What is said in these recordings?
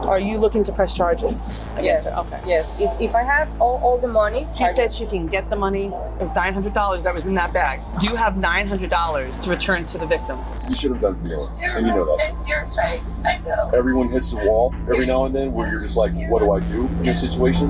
Are you looking to press charges against her? Okay. Yes. If I have all the money, She said she can get the money. It was $900 that was in that bag. You have $900 to return to the victim. You should have done more, and you know that. You're right. I know. Everyone hits the wall every now and then where you're just like, what do I do in this situation?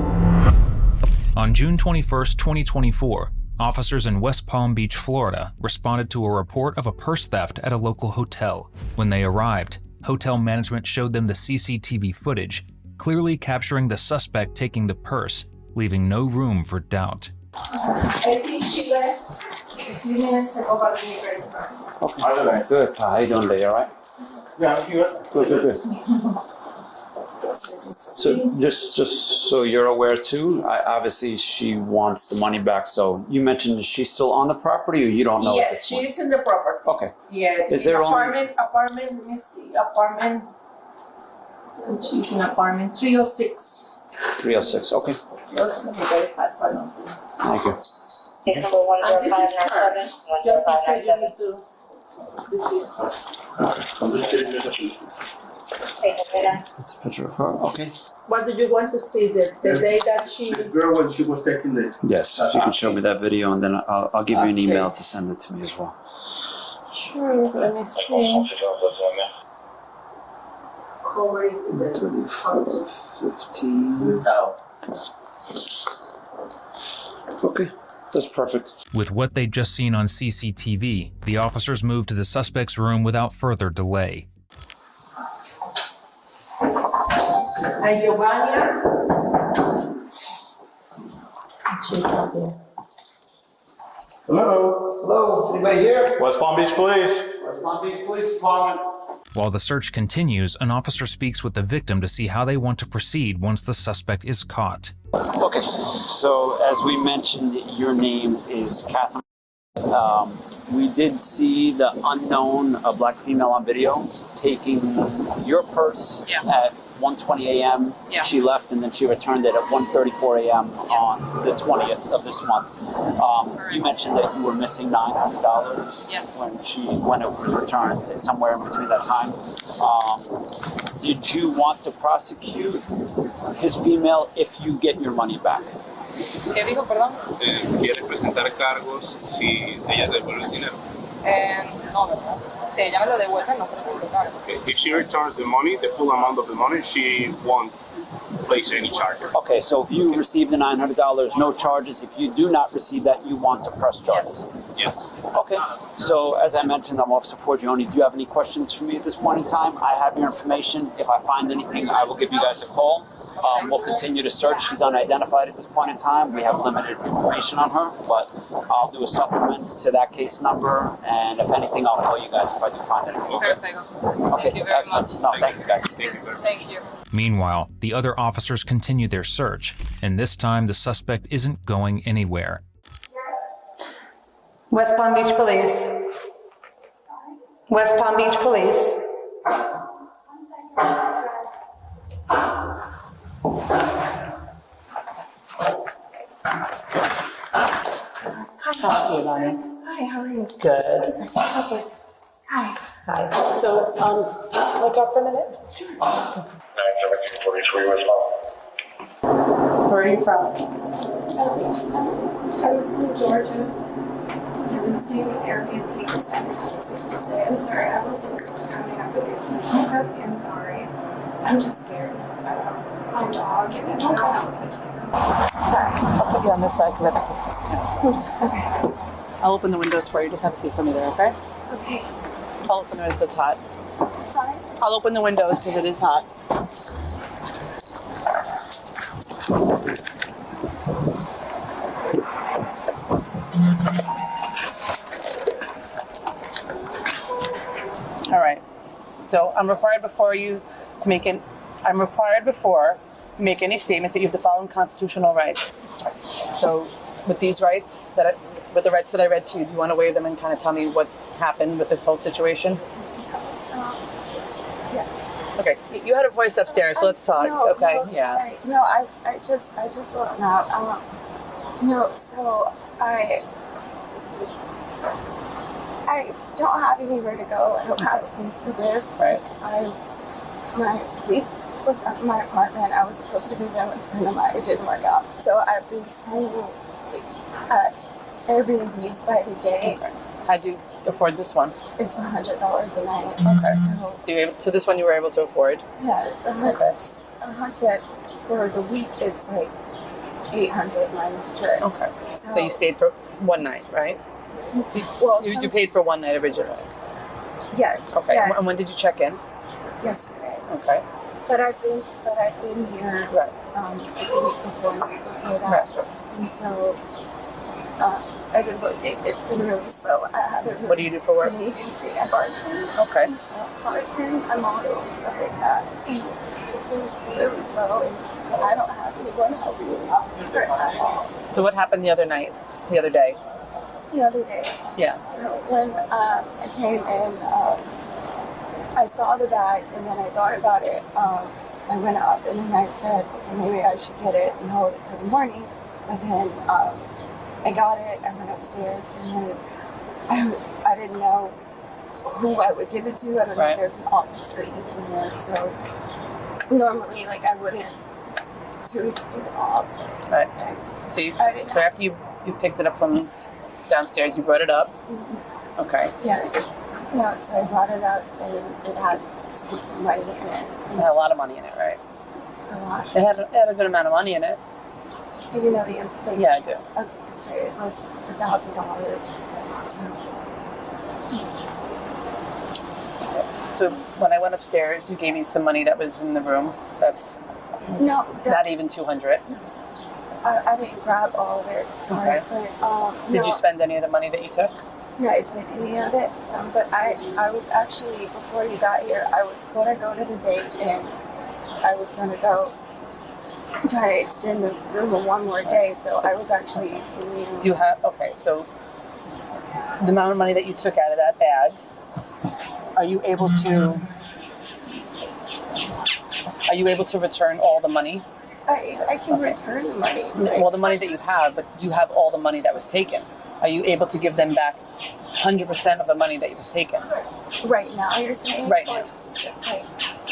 On June 21st, 2024, officers in West Palm Beach, Florida, responded to a report of a purse theft at a local hotel. When they arrived, hotel management showed them the CCTV footage, clearly capturing the suspect taking the purse, leaving no room for doubt. I think she left a few minutes ago, but we very far. Okay, good. How you doing today, all right? Yeah, I'm here. Good. So just so you're aware too, obviously she wants the money back. So you mentioned, is she still on the property, or you don't know? Yeah, she's in the property. Okay. Yes. Is there apartment? Let me see. Apartment. She's in apartment 306. 306. Okay. Just let me verify. Pardon. Thank you. And this is her. Just in case you need to. This is. It's a picture of her. Okay. What did you want to see? The day that she. The girl when she was taking the. Yes, if you can show me that video, and then I'll give you an email to send it to me as well. Sure. Let me see. Covering the 15. Okay, that's perfect. With what they'd just seen on CCTV, the officers moved to the suspect's room without further delay. And Giovanni. Hello, anybody here? West Palm Beach Police. West Palm Beach Police Department. While the search continues, an officer speaks with the victim to see how they want to proceed once the suspect is caught. Okay, so as we mentioned, your name is Catherine. We did see the unknown black female on video taking your purse at 1:20 a.m. Yeah. She left, and then she returned it at 1:34 a.m. on the 20th of this month. You mentioned that you were missing $900 when it was returned, somewhere in between that time. Did you want to prosecute his female if you get your money back? ¿Qué dijo, perdón? ¿Quiere presentar cargos si ella devuelve el dinero? No, ¿verdad? Si ella me lo devuelve, no presento cargos. Okay. If she returns the money, the full amount of the money, she won't place any charges. Okay, so if you receive the $900, no charges. If you do not receive that, you want to press charges. Yes. Okay, so as I mentioned, I'm Officer Forgione. Do you have any questions for me at this point in time? I have your information. If I find anything, I will give you guys a call. We'll continue to search. She's unidentified at this point in time. We have limited information on her, but I'll do a supplement to that case number, and if anything, I'll call you guys if I do find anything. Perfect, officer. Okay, Thank you very excellent. much. No, thank you guys. Thank you very much. Thank you. Meanwhile, the other officers continue their search, and this time the suspect isn't going anywhere. West Palm Beach Police. West Palm Beach Police. Hi, Lonnie. Hi, how are you? Good. Hi. Hi. So, look up for a minute. Sure. Where are you from? I'm from Georgia. I've been staying in Airbnb because I just have a place to stay. I'm sorry, I wasn't coming up against you. I'm sorry. I'm just scared because I have my dog and I don't know how it's going to go. Sorry. I'll put you on this side because I think this. Okay. I'll open the windows for you. Just have a seat for me there, okay? Okay. I'll open the windows. It's hot. Sorry? I'll open the windows because it is hot. All right. So I'm required before you make any statements that you have the following constitutional rights. So with these rights with the rights that I read to you, do you want to waive them and kind of tell me what happened with this whole situation? Yeah. Okay. You had a voice upstairs, so let's talk. No, okay. No, yeah. sorry. No, I just want out. No, so I don't have anywhere to go. I don't have a place to live. Right. My lease was at my apartment. I was supposed to move in with a friend of mine. It didn't work out. So I've been staying like, at Airbnbs by the day. Okay. How'd you afford this one? It's $100 a night. Okay. So So this one you were able to afford? yeah, it's $100. But for the week, it's like 800, 900. Okay. So you stayed for one night, right? Well, You paid for one night originally. yes. Okay. Yeah, And when did you check in? yesterday. Okay. But I've been here Right. like the week before that. Right. And so I've been working. It's been really slow. I haven't really What do you do for work? made anything. I bartend. Okay. So bartend, I model and stuff like that. And it's been really slow, and I don't have anyone helping me at all. So what happened the other night? The other day? The other day. Yeah. So when I came in, I saw the bag, and then I thought about it. I went up, and then I said, okay, maybe I should get it and hold it till the morning. But then I got it, I went upstairs, and then I didn't know who I would give it to. I don't know Right. if there's an office or anything here. So normally, like, I wouldn't give it off. Right. And So I didn't so after you picked it up from downstairs, you brought it up. Okay. yeah, no, so I brought it up, and it had some money in it. It had a lot of money in it, right? A lot. It had a good amount of money in it. Do you know the thing? Yeah, I do. Okay, so it was $1,000. So So when I went upstairs, you gave me some money that was in the room. That's no, not even 200. I didn't grab all of it. Sorry, Okay. but Did no, you spend any of the money that you took? no, I spent any of it. Some, but I was actually, before you got here, I was gonna go to the bank, and I was gonna go try to extend the room one more day. So I was actually, Do you have, okay, so the amount of money that you took out of that bag, are you able to return all the money? I can return the money. Well, the money that you have, but you have all the money that was taken. Are you able to give them back 100% of the money that was taken? Right now, you're saying? Right Or now. just, like,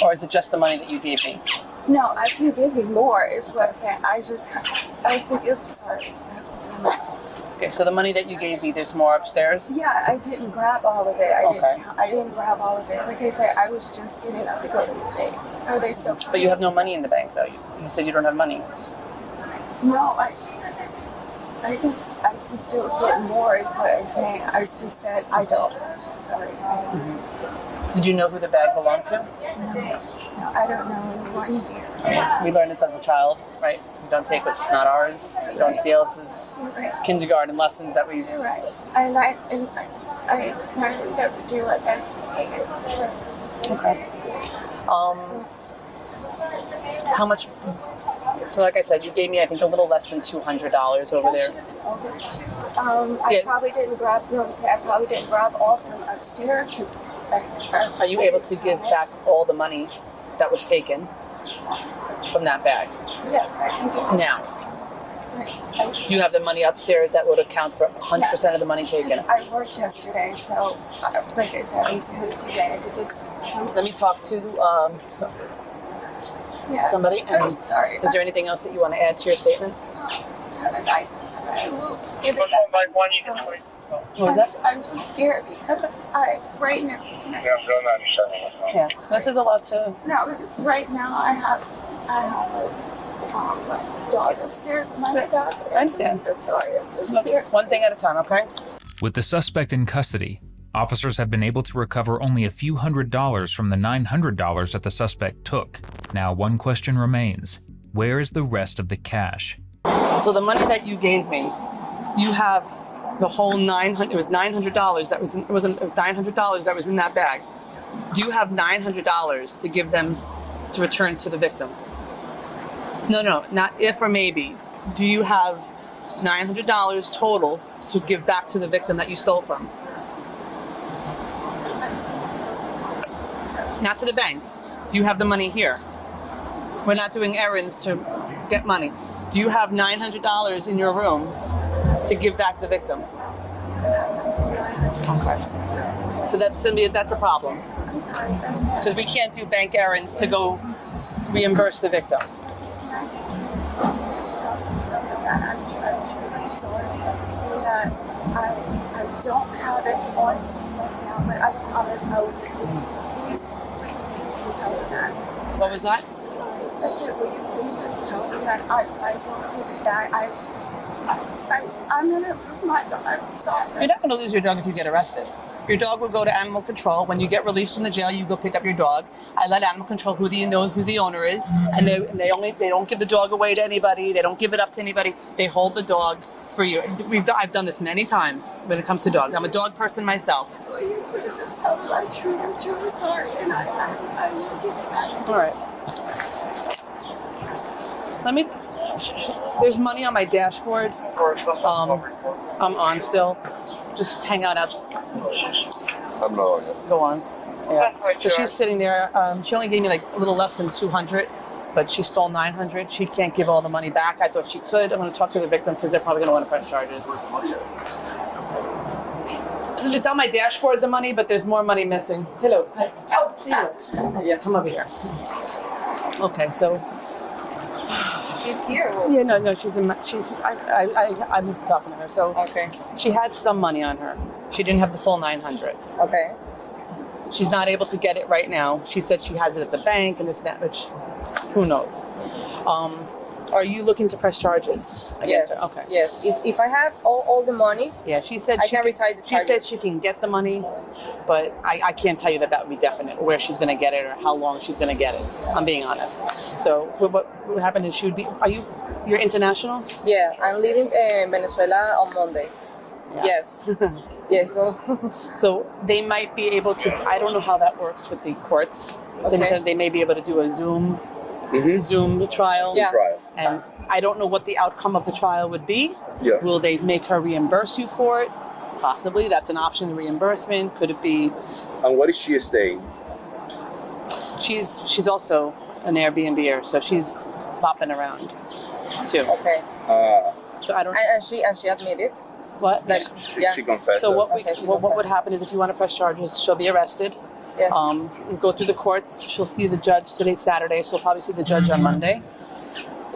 Or is it just the money that you gave me? no, I can give you more, is what I'm saying. I think sorry. That's what's in my Okay, so the money that you gave me, there's more upstairs? Yeah, I didn't grab all of it. Okay. I didn't grab all of it. Like I said, I was just getting up to go to the bank. Are they still? But you have no money in the bank, though. You said you don't have money. No, I can still get more. Is what I'm saying. I just said I don't. Sorry. Did you know who the bag belonged to? No, I don't know anyone here. We learned this as a child, right? You don't take what's not ours. You don't steal. This is You're right. kindergarten lessons that we. You're right. And I never do it. Okay. How much? So, like I said, you gave me, I think, a little less than $200 over there. I Yeah. probably didn't grab. No, I'm saying I probably didn't grab all from upstairs. Are you able to give back all the money that was taken from that bag Yes, I can get it. now? You have the money upstairs that would account for 100% of the money taken. I worked yesterday, so like I said, I was here today. I did some. Let me talk to Yeah. somebody. And Sorry. is there anything else that you want to add to your statement? I will give it back. So, What was that? I'm just scared because right now. Yeah. This is a lot to. No, because right now I have a dog upstairs and my stuff. I understand. I'm sorry. I'm just scared. One thing at a time, okay? With the suspect in custody, officers have been able to recover only a few $100s from the $900 that the suspect took. Now, one question remains. Where is the rest of the cash? So the money that you gave me, you have the whole $900. It was $900 that was in, it was $900 that was in that bag. Do you have $900 to give them to return to the victim? No, not if or maybe. Do you have $900 total to give back to the victim that you stole from? Not to the bank. Do you have the money here? We're not doing errands to get money. Do you have $900 in your room to give back the victim? Okay. So that's a problem. Because we can't do bank errands to go reimburse the victim. Just tell him that I'm truly sorry that I don't have it on me right now, but I promise I will get it. Please tell him that. What was that? Sorry, I said, will you please just tell him that I won't give it back. I'm gonna lose my dog. I'm sorry. You're not going to lose your dog if you get arrested. Your dog will go to animal control. When you get released from the jail, you go pick up your dog. I let animal control who the owner is, and they don't give the dog away to anybody. They don't give it up to anybody. They hold the dog for you. I've done this many times when it comes to dogs. I'm a dog person myself. Will you please just tell me I'm truly sorry, and I will give it back. All right. There's money on my dashboard. I'm on still. Just hang out outside. I'm not on it. Go on. Yeah. So she's sitting there. She only gave me like a little less than 200, but she stole 900. She can't give all the money back. I thought she could. I'm going to talk to the victim because they're probably going to want to press charges. It's on my dashboard, the money, but there's more money missing. Hello. Yeah, come over here. Okay, so. She's here. Yeah, no, I'm talking to her. So Okay. she had some money on her. She didn't have the full 900. Okay. She's not able to get it right now. She said she has it at the bank and this, that, which, who knows? Are you looking to press charges against Yes. her? Okay. Yes. If I have all the money, Yeah, she said I can retire the she charges. said she can get the money, but I can't tell you that would be definite, where she's going to get it or how long she's going to get it. I'm being honest. So what happened is she would be, you're international? Yeah, I'm leaving Venezuela on Monday. Yeah. Yes. Yes. So. So they might be able to, I don't know how that works with the courts. Okay. They may be able to do a Zoom trial. Yeah. Trial. And I don't know what the outcome of the trial would be. Yeah. Will they make her reimburse you for it? Possibly. That's an option, reimbursement. Could it be? And what is she staying? She's also an Airbnb-er, so she's bopping around too. Okay. So I don't. And she admitted. What? Like, yeah. She confessed. So what Okay, she what would confessed. happen is if you want to press charges, she'll be arrested. Yeah. Go through the courts. She'll see the judge. Today's Saturday, so she'll probably see the judge on Monday.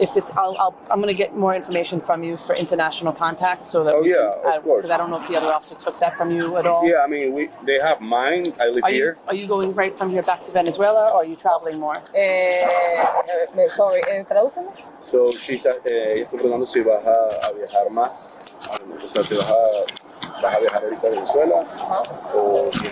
If it's, I'm going to get more information from you for international contact, so that Oh, yeah, of course. because I don't know if the other officer took that from you at all. Yeah, I mean, they have mine. I live here. Are you going right from here back to Venezuela, or are you traveling more? Sorry, tradúceme. So she's ella está preguntando si vas a viajar más, o sea, si vas a viajar ahorita a Venezuela o si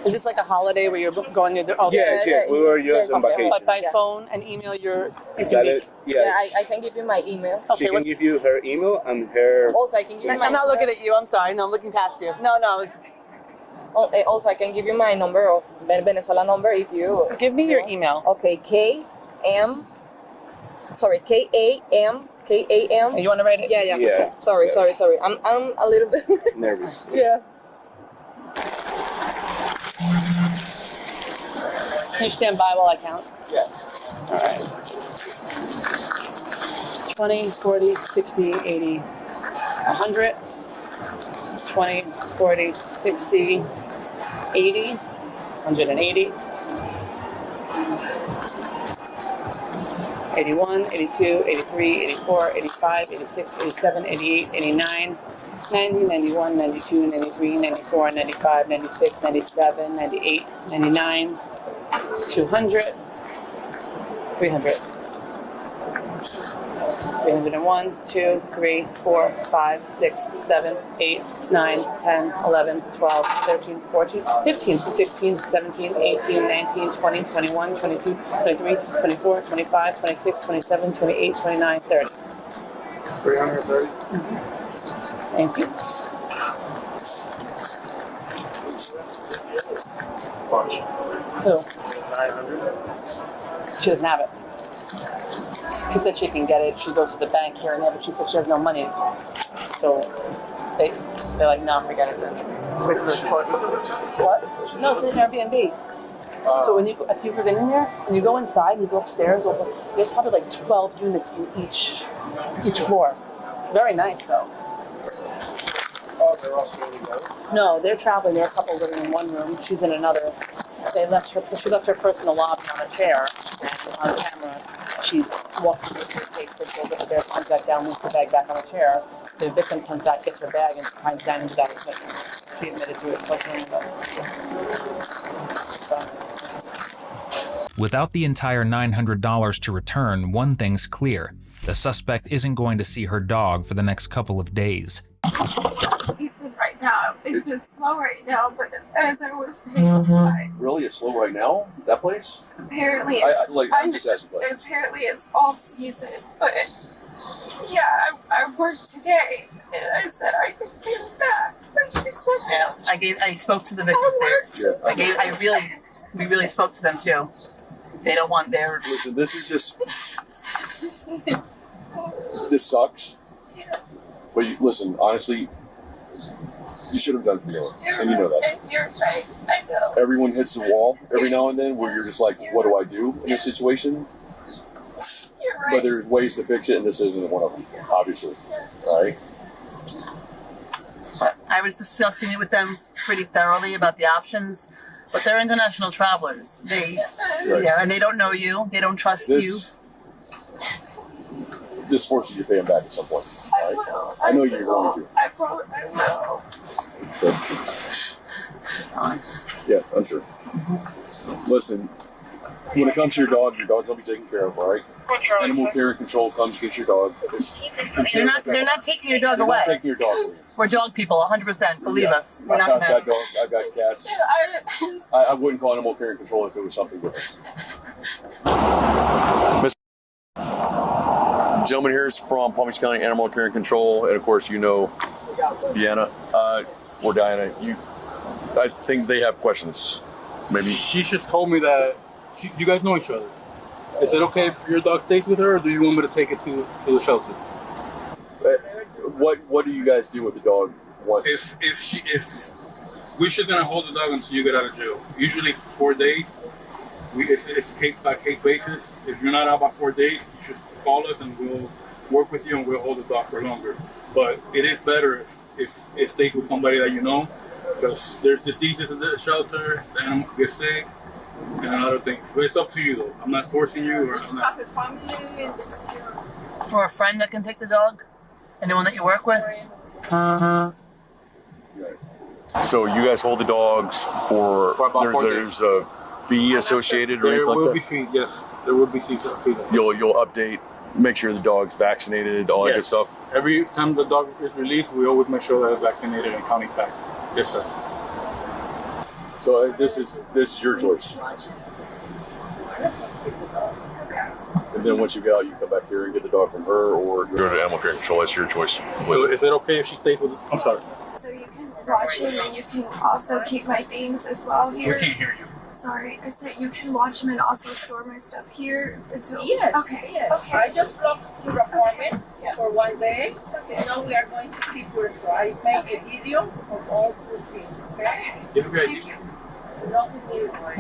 Is this like a holiday where you're going to? Okay. Yes, we were just on vacation. But by phone and email, you can Dale, Yeah, I can give you my email. she Okay, can what's- give you her email and her. Also, I can give you my. I'm not looking at you. I'm sorry. No, I'm looking past you. No. Also, I can give you my number of Venezuela number if you. Give me your email. Okay, KAM. And you want to write it? Yeah. Yeah. Sorry. I'm a little bit. Nervous. Yeah. Can you stand by while I count? Yeah. All right. 20, 40, 60, 80, 100. 20, 40, 60, 80, 180. 81, 82, 83, 84, 85, 86, 87, 88, 89, 90, 91, 92, 93, 94, 95, 96, 97, 98, 99, 200, 300. 301, 2, 3, 4, 5, 6, 7, 8, 9, 10, 11, 12, 13, 14, 15, 16, 17, 18, 19, 20, 21, 22, 23, 24, 25, 26, 27, 28, 29, 30. 330. Thank you. Who? 900. She doesn't have it. She said she can get it. She goes to the bank here and there, but she said she has no money. So they're like, no, forget it then. Wait for the report. What? No, it's an Airbnb. So if you've been in there, when you go inside, you go upstairs, there's probably like 12 units in each floor. Very nice though. Oh, they're all slowly going. No, they're traveling. There are a couple living in one room. She's in another. She left her purse in the lobby on a chair, and on camera, she walks through the suitcase, takes a little bit of comes back down, moves the bag back on the chair. The victim comes back, gets her bag, and finds $900 missing. She admitted to it. So. Without the entire $900 to return, one thing's clear. The suspect isn't going to see her dog for the next couple of days. Ethan right now. It's just slow right now, but as I was saying, Really? It's slow right now? That place? apparently I'm just asking questions. apparently it's off season, but yeah, I worked today and I said I could get it back. But she said no. I spoke to the victims there. We really spoke to them too. They don't want their. Listen, this is just. This sucks. But listen, honestly, you should have done it more, and you know that. And you're right, I know. Everyone hits the wall every now and then where you're just like, what do I do in this situation? You're right. But there's ways to fix it, and this isn't one of them, obviously. All right? I was discussing it with them pretty thoroughly about the options, but they're international travelers. And they don't know you. They don't trust you. This forces you to pay them back at some point. All right? I know you're going to. I promise I will. Yeah, I'm sure. Listen, when it comes to your dog's going to be taken care of, all right? Animal care and control comes get your dog. They're not taking your dog They're away. not taking your dog away. We're dog people, 100%. Believe us. We're not I've gonna. got dogs, I've got cats. I wouldn't call animal care and control if it was something different. Gentleman here is from Palm Beach County Animal Care and Control, and of course you know Deanna, or Diana. I think they have questions. Maybe she just told me that you guys know each other. Is it okay if your dog stays with her, or do you want me to take it to the shelter? What do you guys do with the dog once? If we're just gonna hold the dog until you get out of jail. Usually 4 days. It's case by case basis. If you're not out by 4 days, you should call us and we'll work with you and we'll hold the dog for longer. But it is better if it stays with somebody that you know, because there's diseases in the shelter, the animal can get sick, and other things. But it's up to you though. I'm not forcing you, or I'm not. Or a friend that can take the dog? Anyone that you work with? So you guys hold the dogs for about 4 days. There's a fee associated, or There anything will like be that? fees, yes. There will be fees. You'll update, make sure the dog's vaccinated, all that good stuff. Every time the dog is released, we always make sure that it's vaccinated and county tagged. Yes, sir. So this is your choice. And then once you get out, you come back here and get the dog from her, or go to Animal Care and Control. That's your choice. So is it okay if she stays with? I'm sorry. So you can watch him and you can also keep my things as well here. We can't hear you. Sorry, I said you can watch him and also store my stuff here until. Yes. Okay. Yes. Okay. I just blocked your apartment for 1 day. Okay. Now we are going to keep your store. I make a video of all your things. Okay. Thank you.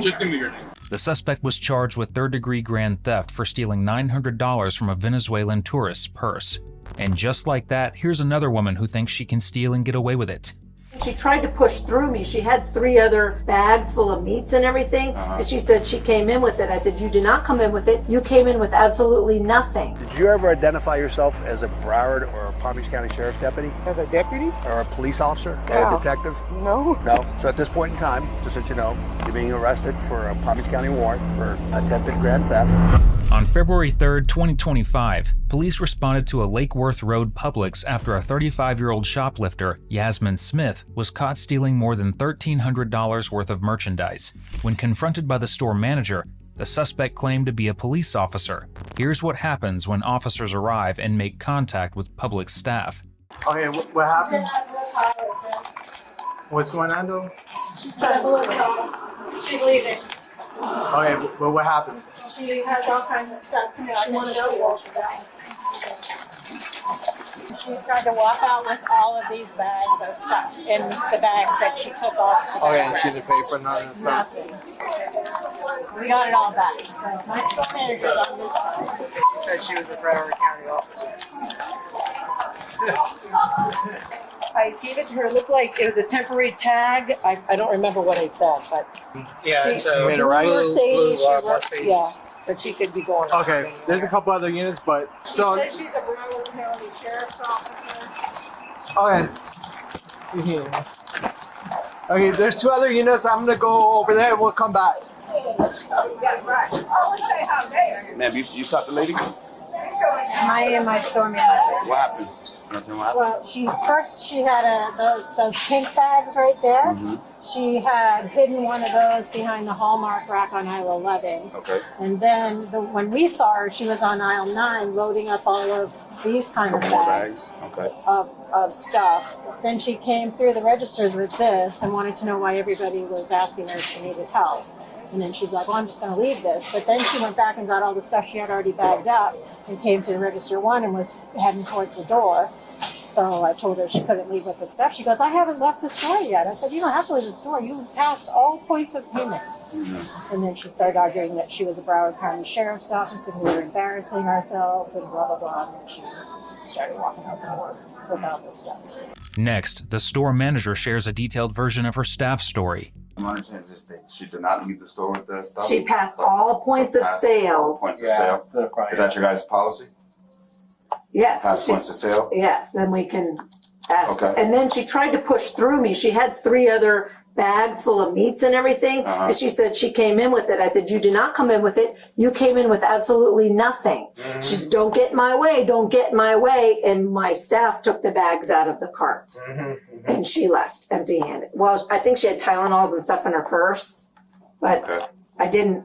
Just give me your name. The suspect was charged with third-degree grand theft for stealing $900 from a Venezuelan tourist's purse. And just like that, here's another woman who thinks she can steal and get away with it. She tried to push through me. She had 3 other bags full of meats and everything. And she said she came in with it. I said, you did not come in with it. You came in with absolutely nothing. Did you ever identify yourself as a Broward or a Palm Beach County Sheriff's deputy? As a deputy? Or a police officer? Or No. a detective? No. No? So at this point in time, just so you know, you're being arrested for a Palm Beach County warrant for attempted grand theft. On February 3rd, 2025, police responded to a Lake Worth Road Publix after a 35-year-old shoplifter, Yasmin Smith, was caught stealing more than $1,300 worth of merchandise. When confronted by the store manager, the suspect claimed to be a police officer. Here's what happens when officers arrive and make contact with Publix staff. Okay, what happened? What's going on though? She's leaving. Okay, but what happened? She has all kinds of stuff. She wanted to walk out. She tried to walk out with all of these bags of stuff in the bags that she took off. Okay, and she didn't pay for none of the stuff? Nothing. We got it all back. So my store manager's on this side. She said she was a Broward County officer. I gave it to her. It looked like it was a temporary tag. I don't remember what I said, but Yeah, she, it's a Mercedes, she worked, Mercedes. yeah, but she could be going. Okay, there's a couple other units, but She so says she's a Broward County Sheriff's Officer. okay. Okay, there's 2 other units. I'm gonna go over there and we'll come back. Ma'am, you stopped the lady? I am my store manager. What happened? Nothing happened. Well, she had those pink bags right there. Mm-hmm. She had hidden one of those behind the Hallmark rack on aisle 11. Okay. And then when we saw her, she was on aisle 9 loading up all of these kind of More bags Okay. of stuff. Then she came through the registers with this and wanted to know why everybody was asking her if she needed help. And then she's like, well, I'm just going to leave this. But then she went back and got all the stuff she had already bagged up and came to the register 1 and was heading towards the door. So I told her she couldn't leave with the stuff. She goes, I haven't left the store yet. I said, you don't have to leave the store. You passed all points of payment. Mm-hmm. And then she started arguing that she was a Broward County Sheriff's Office and we were embarrassing ourselves and blah, blah, blah. And then she started walking out the door without the stuff. Next, the store manager shares a detailed version of her staff's story. My understanding is that she did not leave the store with the stuff. She passed all points of sale. Points of sale. Is that your guys' policy? Yes. Pass points of sale? Yes, then we can ask. Okay. And then she tried to push through me. She had 3 other bags full of meats and everything. Uh-huh. And she said she came in with it. I said, you did not come in with it. You came in with absolutely nothing. Mm-hmm. She said, don't get in my way. Don't get in my way. And my staff took the bags out of the cart. Mm-hmm. And she left empty-handed. Well, I think she had Tylenols and stuff in her purse. But I didn't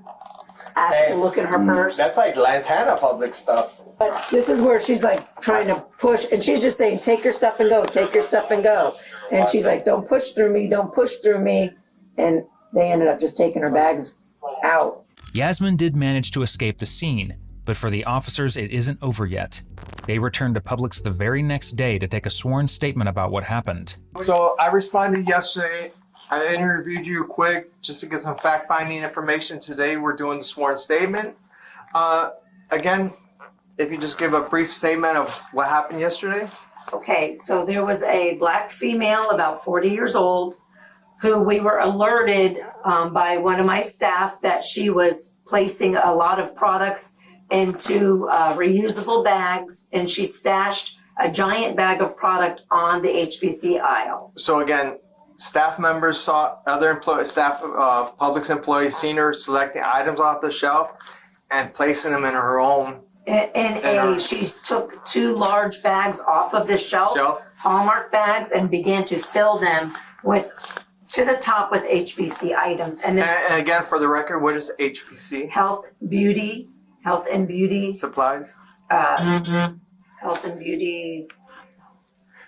ask to look in her purse. That's like Lantana public stuff. But this is where she's like trying to push, and she's just saying, take your stuff and go, take your stuff and go. And she's like, don't push through me, don't push through me. And they ended up just taking her bags out. Yasmin did manage to escape the scene, but for the officers, it isn't over yet. They returned to Publix the very next day to take a sworn statement about what happened. So I responded yesterday. I interviewed you quick just to get some fact-finding information. Today we're doing the sworn statement. Again, if you just give a brief statement of what happened yesterday. Okay, so there was a black female about 40 years old who we were alerted by one of my staff that she was placing a lot of products into reusable bags, and she stashed a giant bag of product on the HBC aisle. So again, staff members saw other Publix employees seen her selecting items off the shelf and placing them in her own. She took 2 large bags off of the shelf, Hallmark bags, and began to fill them to the top with HBC items. And again, for the record, what is HBC? Health and beauty supplies. Health and beauty.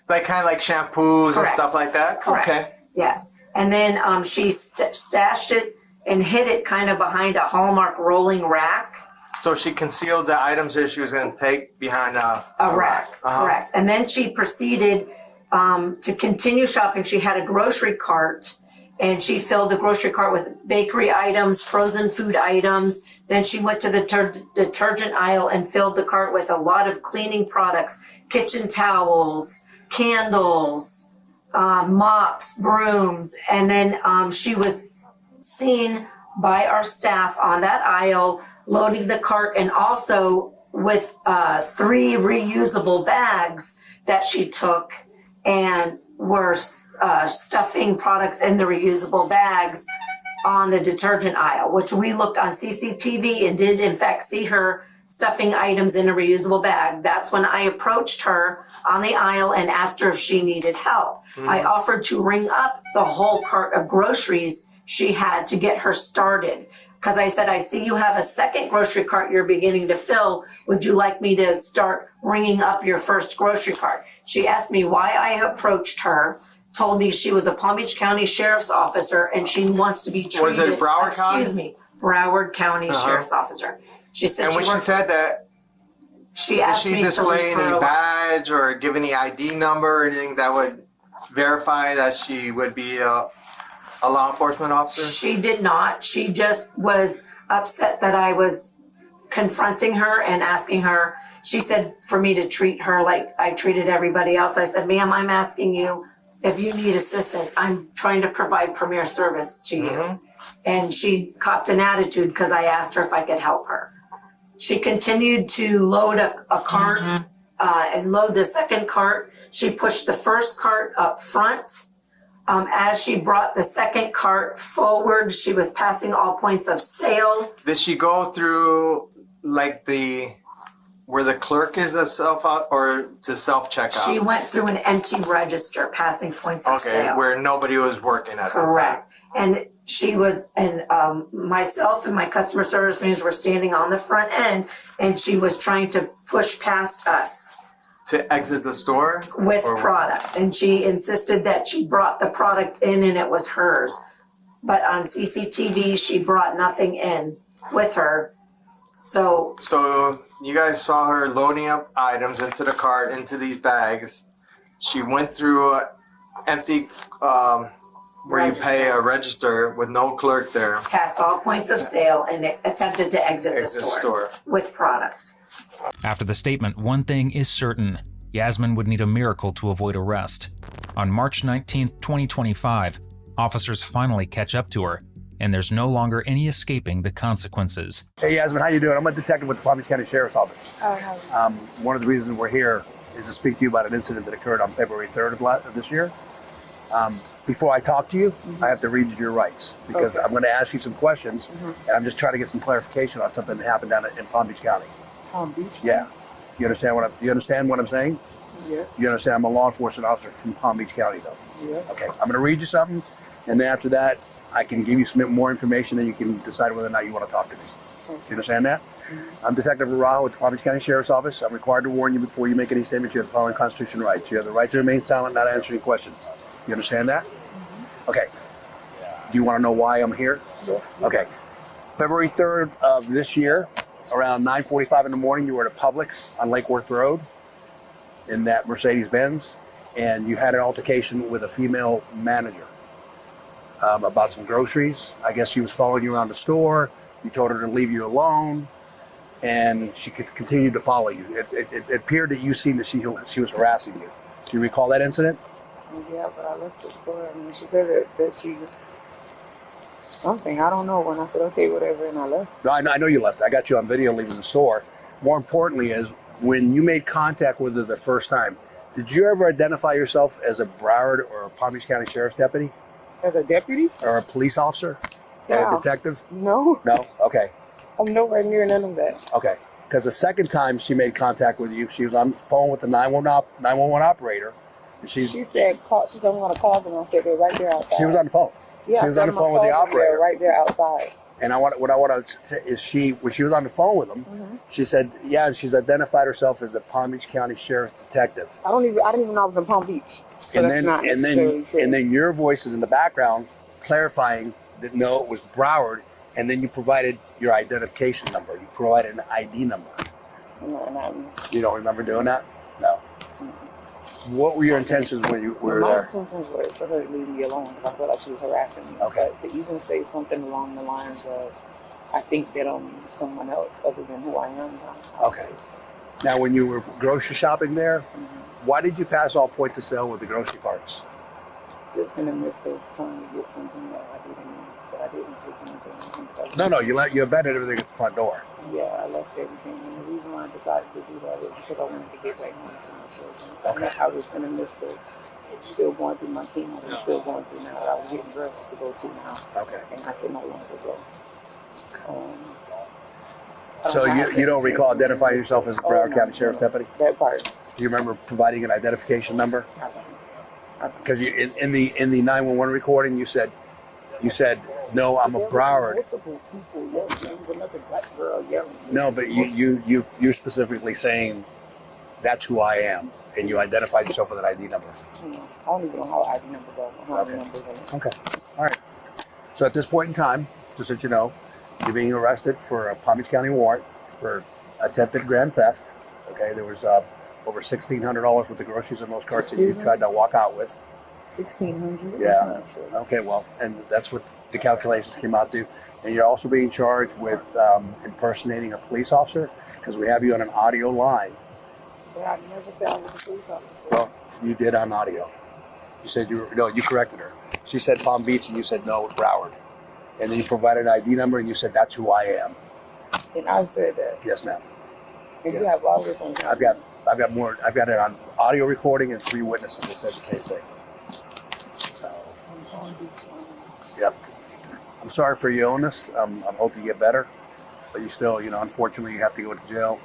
Like kind of like shampoos Correct. And stuff like that. Correct. Okay. Yes, and then she stashed it and hid it kind of behind a Hallmark rolling rack. So she concealed the items that she was going to take behind a rack. Correct. And then she proceeded to continue shopping. She had a grocery cart, and she filled the grocery cart with bakery items, frozen food items. Then she went to the detergent aisle and filled the cart with a lot of cleaning products, kitchen towels, candles, mops, brooms. And then she was seen by our staff on that aisle loading the cart, and also with 3 reusable bags that she took and were stuffing products in the reusable bags on the detergent aisle, which we looked on CCTV and did in fact see her stuffing items in a reusable bag. That's when I approached her on the aisle and asked her if she needed help. I offered to ring up the whole cart of groceries she had to get her started. Because I said, I see you have a second grocery cart you're beginning to fill. Would you like me to start ringing up your first grocery cart? She asked me why I approached her, told me she was a Palm Beach County Sheriff's Officer and she wants to be treated. Was it Broward County? Excuse me, Broward County Sheriff's Officer. She said and when she said that, she asked did she me display to any badge or give any ID number or anything that would verify that she would be a law enforcement officer? She did not. She just was upset that I was confronting her and asking her. She said for me to treat her like I treated everybody else. I said, ma'am, I'm asking you if you need assistance, I'm trying to provide premier service to you. And she copped an attitude because I asked her if I could help her. She continued to load a cart and load the second cart. She pushed the first cart up front. As she brought the second cart forward, she was passing all points of sale. Did she go through like where the clerk is a self out or to self checkout? She went through an empty register, passing points of sale. Okay, where nobody was working at Correct. And she was, and myself and my customer service manager were standing on the front end, and she was trying to push past us. To exit the store? With product. And she insisted that she brought the product in and it was hers. But on CCTV, she brought nothing in with her. So you guys saw her loading up items into the cart, into these bags. She went through empty, where you pay a register with no clerk there. Passed all points of sale and attempted to exit the store with product. After the statement, one thing is certain. Yasmin would need a miracle to avoid arrest. On March 19, 2025, officers finally catch up to her, and there's no longer any escaping the consequences. Hey Yasmin, how you doing? I'm a detective with the Palm Beach County Sheriff's Office. Oh, hi. One of the reasons we're here is to speak to you about an incident that occurred on February 3rd of this year. Before I talk to you, I have to read you your rights because I'm going to ask you some questions, and I'm just trying to get some clarification on something that happened down in Palm Beach County. Palm Beach? Yeah. You understand what I'm saying? Yes. You understand I'm a law enforcement officer from Palm Beach County, though. Yeah. Okay. I'm going to read you something, and then after that, I can give you some more information, and you can decide whether or not you want to talk to me. Okay. You understand that? I'm Detective Araujo with the Palm Beach County Sheriff's Office. I'm required to warn you before you make any statements. You have the following constitutional rights. You have the right to remain silent, not answer any questions. You understand that? Okay. Do you want to know why I'm here? Yes. Okay. February 3rd of this year, around 9:45 in the morning, you were at a Publix on Lake Worth Road in that Mercedes-Benz, and you had an altercation with a female manager about some groceries. I guess she was following you around the store. You told her to leave you alone, and she continued to follow you. It appeared that you seen that she was harassing you. Do you recall that incident? Yeah, but I left the store. I mean, she said that she something. I don't know. And I said, okay, whatever, and I left. No, I know you left. I got you on video leaving the store. More importantly is when you made contact with her the first time, did you ever identify yourself as a Broward or a Palm Beach County Sheriff's deputy? As a deputy? Or a police officer? Yeah. Or a detective? No. No? Okay. I'm nowhere near none of that. Okay. Because the second time she made contact with you, she was on the phone with the 911 operator. And she said, call. She said, I'm going to call them. I said, they're right there outside. She was on the phone. Yeah, she was on the phone with the operator. Right there outside. And what I want to say is when she was on the phone with him, she said, yeah, and she's identified herself as the Palm Beach County Sheriff's detective. I didn't even know I was in Palm Beach. So and then your voice is in the background clarifying that no, it was Broward, and then you provided your identification number. You provided an ID number. No. You don't remember doing that? No. What were your intentions when you were there? My intentions were for her to leave me alone because I felt like she was harassing me. Okay. But to even say something along the lines of, I think that I'm someone else other than who I am now. Okay. Now, when you were grocery shopping there, why did you pass all points of sale with the grocery carts? Just in the midst of trying to get something that I didn't need, but I didn't take anything. No, you abandoned everything at the front door. Yeah, I left everything. And the reason why I decided to do that is because I wanted to get back home to my children. Okay. I was in the midst of still going through my chemo. I'm still going through now. I was getting dressed to go to now. Okay. And I could no longer go. So you don't recall identifying yourself as a Broward County Sheriff's deputy? That part. Do you remember providing an identification number? Because in the 911 recording, you said, no, I'm a Broward. Multiple people yelling. There was another black girl yelling. No, but you're specifically saying that's who I am, and you identified yourself with an ID number. I don't even know how ID number goes. How the numbers in it. Okay. All right. So at this point in time, just so you know, you're being arrested for a Palm Beach County warrant for attempted grand theft. Okay, there was over $1,600 worth of groceries in those carts that you tried to walk out with. $1,600? Yeah. Okay, well, and that's what the calculations came out to. And you're also being charged with impersonating a police officer because we have you on an audio line. But I never said I was a police officer. Well, you did on audio. You said you corrected her. She said Palm Beach and you said no, Broward. And then you provided an ID number and you said that's who I am. And I said that. Yes, ma'am. And you have all this on I've got it on audio recording and 3 witnesses that said the same thing. So, yep. I'm sorry for your illness. I hope you get better. But you still, unfortunately, you have to go to jail.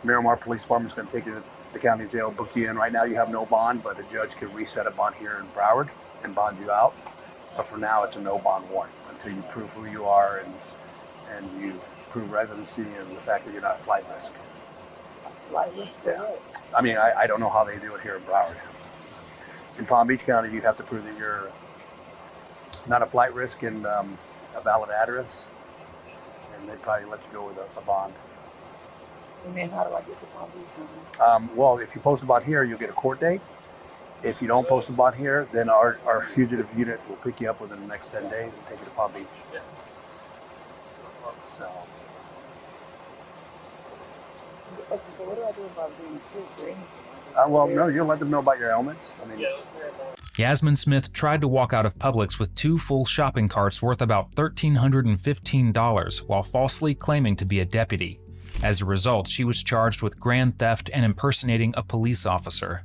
Miramar Police Department's going to take you to the county jail, book you in. Right now, you have no bond, but a judge can reset a bond here in Broward and bond you out. But for now, it's a no bond warrant until you prove who you are and you prove residency and the fact that you're not a flight risk. Flight risk for what? I mean, I don't know how they do it here in Broward. In Palm Beach County, you have to prove that you're not a flight risk and a valid address, and they'd probably let you go with a bond. And then how do I get to Palm Beach County? Well, if you post a bond here, you'll get a court date. If you don't post a bond here, then our fugitive unit will pick you up within the next 10 days and take you to Palm Beach. So. Okay, so what do I do about being sick or anything? Well, no, you'll let them know about your ailments. I mean, Yasmin Smith tried to walk out of Publix with 2 full shopping carts worth about $1,315 while falsely claiming to be a deputy. As a result, she was charged with grand theft and impersonating a police officer.